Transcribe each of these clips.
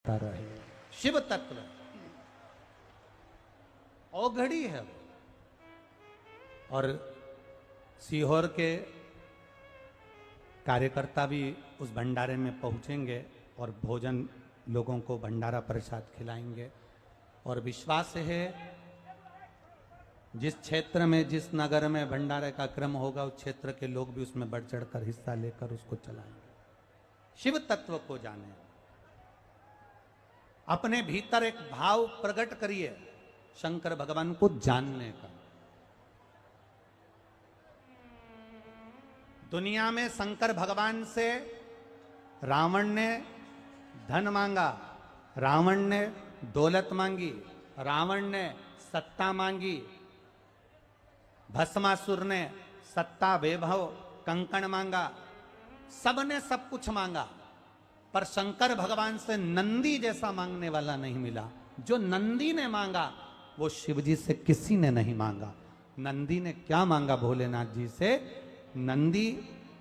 रहे। शिव तत्व औघड़ी है वो। और सीहोर के कार्यकर्ता भी उस भंडारे में पहुंचेंगे और भोजन लोगों को भंडारा प्रसाद खिलाएंगे। और विश्वास है जिस क्षेत्र में जिस नगर में भंडारे का क्रम होगा उस क्षेत्र के लोग भी उसमें बढ़ चढ़कर हिस्सा लेकर उसको चलाएंगे। शिव तत्व को जाने, अपने भीतर एक भाव प्रकट करिए शंकर भगवान को जानने का। दुनिया में शंकर भगवान से रावण ने धन मांगा, रावण ने दौलत मांगी, रावण ने सत्ता मांगी, भस्मासुर ने सत्ता वैभव कंकण मांगा, सबने सब कुछ मांगा, पर शंकर भगवान से नंदी जैसा मांगने वाला नहीं मिला। जो नंदी ने मांगा वो शिवजी से किसी ने नहीं मांगा। नंदी ने क्या मांगा भोलेनाथ जी से? नंदी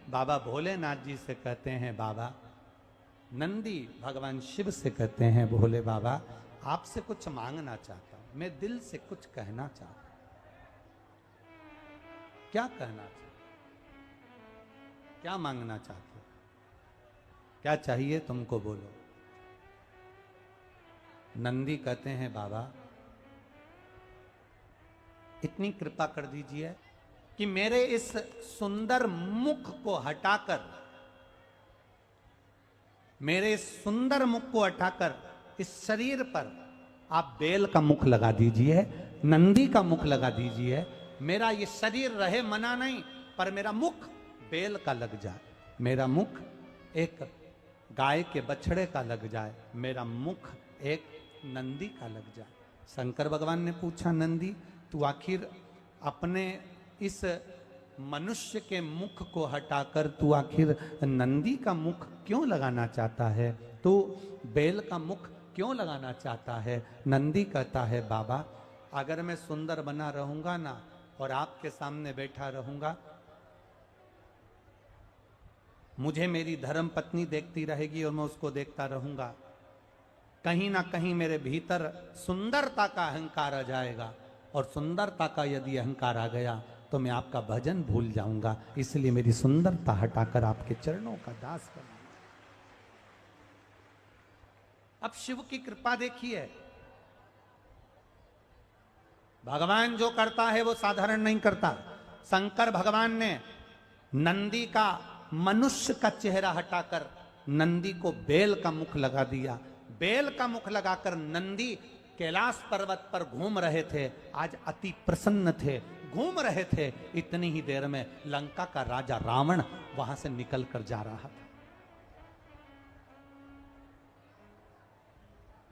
बाबा भोलेनाथ जी से कहते हैं बाबा, नंदी भगवान शिव से कहते हैं भोले बाबा आपसे कुछ मांगना चाहता हूं, मैं दिल से कुछ कहना चाहता हूं। क्या कहना चाहते, क्या मांगना चाहते, क्या चाहिए तुमको, बोलो। नंदी कहते हैं बाबा इतनी कृपा कर दीजिए कि मेरे इस सुंदर मुख को हटाकर, मेरे इस सुंदर मुख को हटाकर इस शरीर पर आप बेल का मुख लगा दीजिए, नंदी का मुख लगा दीजिए। मेरा ये शरीर रहे मना नहीं, पर मेरा मुख बेल का लग जाए, मेरा मुख एक गाय के बछड़े का लग जाए, मेरा मुख एक नंदी का लग जाए। शंकर भगवान ने पूछा नंदी तू आखिर अपने इस मनुष्य के मुख को हटाकर तू आखिर नंदी का मुख क्यों लगाना चाहता है, तू बेल का मुख क्यों लगाना चाहता है? नंदी कहता है बाबा अगर मैं सुंदर बना रहूंगा ना और आपके सामने बैठा रहूंगा, मुझे मेरी धर्म पत्नी देखती रहेगी और मैं उसको देखता रहूंगा, कहीं ना कहीं मेरे भीतर सुंदरता का अहंकार आ जाएगा, और सुंदरता का यदि अहंकार आ गया तो मैं आपका भजन भूल जाऊंगा। इसलिए मेरी सुंदरता हटाकर आपके चरणों का दास बना। अब शिव की कृपा देखिए, भगवान जो करता है वो साधारण नहीं करता। शंकर भगवान ने नंदी का मनुष्य का चेहरा हटाकर नंदी को बेल का मुख लगा दिया। बेल का मुख लगाकर नंदी कैलाश पर्वत पर घूम रहे थे, आज अति प्रसन्न थे, घूम रहे थे। इतनी ही देर में लंका का राजा रावण वहां से निकल कर जा रहा था।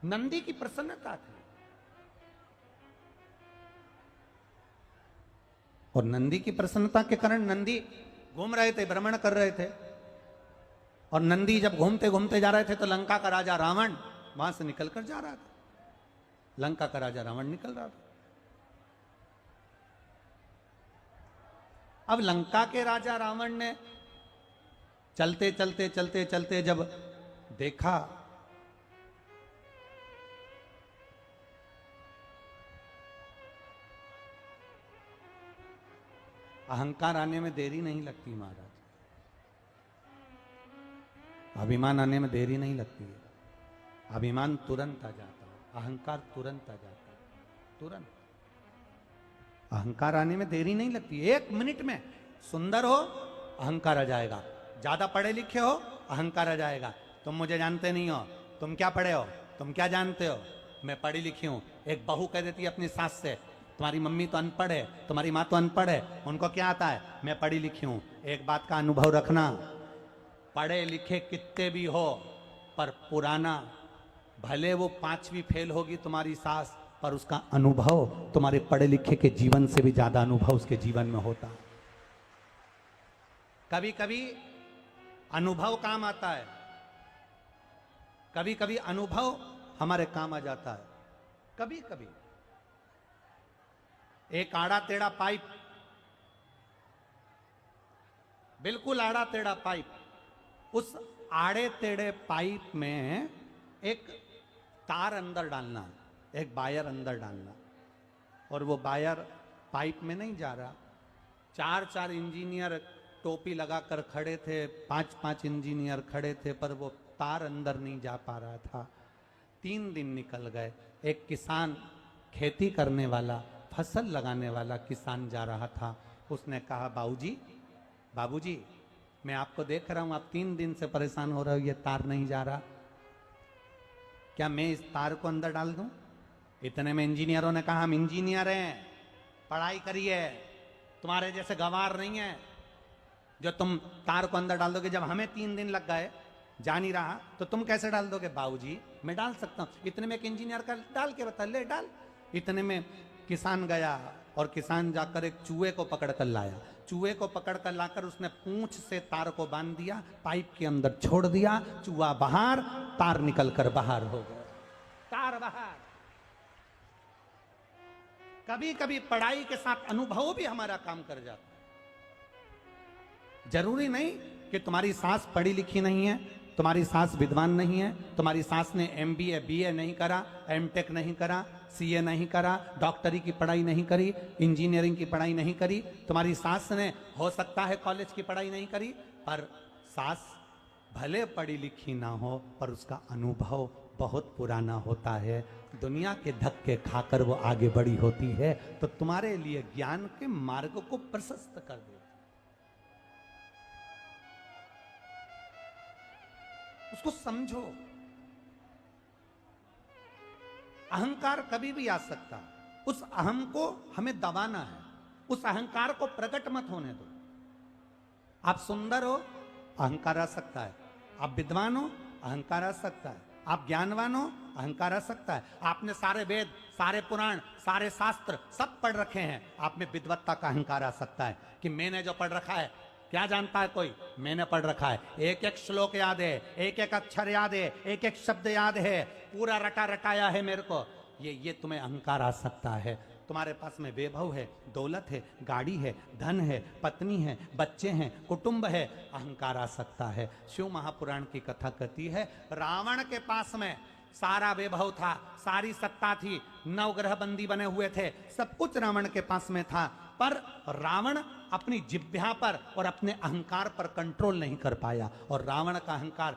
नंदी की प्रसन्नता थी, और नंदी की प्रसन्नता के कारण नंदी घूम रहे थे, भ्रमण कर रहे थे। और नंदी जब घूमते घूमते जा रहे थे तो लंका का राजा रावण वहां से निकल कर जा रहा था। लंका का राजा रावण निकल रहा था। अब लंका के राजा रावण ने चलते चलते चलते चलते जब देखा अहंकार आने में देरी नहीं लगती महाराज, अभिमान आने में देरी नहीं लगती है। अभिमान तुरंत आ जाता है, अहंकार तुरंत आ जाता है, तुरंत। अहंकार आने में देरी नहीं लगती, 1 मिनट में। सुंदर हो अहंकार आ जाएगा, ज्यादा पढ़े लिखे हो अहंकार आ जाएगा, तुम मुझे जानते नहीं हो, तुम क्या पढ़े हो, तुम क्या जानते हो, मैं पढ़ी लिखी हूं। एक बहू कह देती है अपनी सास से तुम्हारी मम्मी तो अनपढ़ है, तुम्हारी माँ तो अनपढ़ है, उनको क्या आता है, मैं पढ़ी लिखी हूं। एक बात का अनुभव रखना, पढ़े लिखे कितने भी हो पर पुराना, भले वो 5वीं फेल होगी तुम्हारी सास, पर उसका अनुभव तुम्हारे पढ़े लिखे के जीवन से भी ज्यादा अनुभव उसके जीवन में होता। कभी कभी अनुभव काम आता है, कभी कभी अनुभव हमारे काम आ जाता है। कभी कभी एक आड़ा टेढ़ा पाइप, बिल्कुल आड़ा टेढ़ा पाइप, उस आड़े टेढ़े पाइप में एक तार अंदर डालना, एक वायर अंदर डालना, और वो वायर पाइप में नहीं जा रहा। चार चार इंजीनियर टोपी लगाकर खड़े थे, पांच पांच इंजीनियर खड़े थे, पर वो तार अंदर नहीं जा पा रहा था। 3 दिन निकल गए। एक किसान, खेती करने वाला, फसल लगाने वाला किसान जा रहा था। उसने कहा, बाबूजी, बाबूजी, मैं आपको देख रहा हूं, आप 3 दिन से परेशान हो रहे हो, ये तार नहीं जा रहा, क्या मैं इस तार को अंदर डाल दूं? इतने में इंजीनियरों ने कहा, हम इंजीनियर हैं, पढ़ाई करिए, तुम्हारे जैसे गंवार नहीं है जो तुम तार को अंदर डाल दोगे। जब हमें 3 दिन लग गए, जा नहीं रहा, तो तुम कैसे डाल दोगे? बाबूजी, मैं डाल सकता हूं। इतने में एक इंजीनियर का डाल के बता, ले डाल। इतने में किसान गया और किसान जाकर एक चूहे को पकड़ कर लाया। चूहे को पकड़ कर लाकर उसने पूंछ से तार को बांध दिया, पाइप के अंदर छोड़ दिया, चूहा बाहर, तार निकल कर बाहर हो गया, तार बाहर। कभी कभी पढ़ाई के साथ अनुभव भी हमारा काम कर जाता है। जरूरी नहीं कि तुम्हारी सास पढ़ी लिखी नहीं है, तुम्हारी सास विद्वान नहीं है, तुम्हारी सास ने MBA BA नहीं करा, MTech नहीं करा, CA नहीं करा, डॉक्टरी की पढ़ाई नहीं करी, इंजीनियरिंग की पढ़ाई नहीं करी, तुम्हारी सास ने हो सकता है कॉलेज की पढ़ाई नहीं करी, पर सास भले पढ़ी लिखी ना हो, पर उसका अनुभव बहुत पुराना होता है, दुनिया के धक्के खाकर वो आगे बढ़ी होती है, तो तुम्हारे लिए ज्ञान के मार्ग को प्रशस्त कर देती है। उसको समझो। अहंकार कभी भी आ सकता है, उस अहम को हमें दबाना है, उस अहंकार को प्रकट मत होने दो। आप सुंदर हो, अहंकार आ सकता है, आप विद्वान हो, अहंकार आ सकता है, आप ज्ञानवान हो, अहंकार आ सकता है, आपने सारे वेद, सारे पुराण, सारे शास्त्र सब पढ़ रखे हैं, आप में विद्वत्ता का अहंकार आ सकता है कि मैंने जो पढ़ रखा है, क्या जानता है कोई? मैंने पढ़ रखा है, एक एक श्लोक याद है, एक एक अक्षर याद है, एक एक शब्द याद है, पूरा रटा रटाया है मेरे को, ये तुम्हें अहंकार आ सकता है। तुम्हारे पास में वैभव है, दौलत है, गाड़ी है, धन है, पत्नी है, बच्चे हैं, कुटुंब है, अहंकार आ सकता है। शिव महापुराण की कथा कहती है, रावण के पास में सारा वैभव था, सारी सत्ता थी, 9 ग्रह बंदी बने हुए थे, सब कुछ रावण के पास में था, पर रावण अपनी जिह्वा पर और अपने अहंकार पर कंट्रोल नहीं कर पाया, और रावण का अहंकार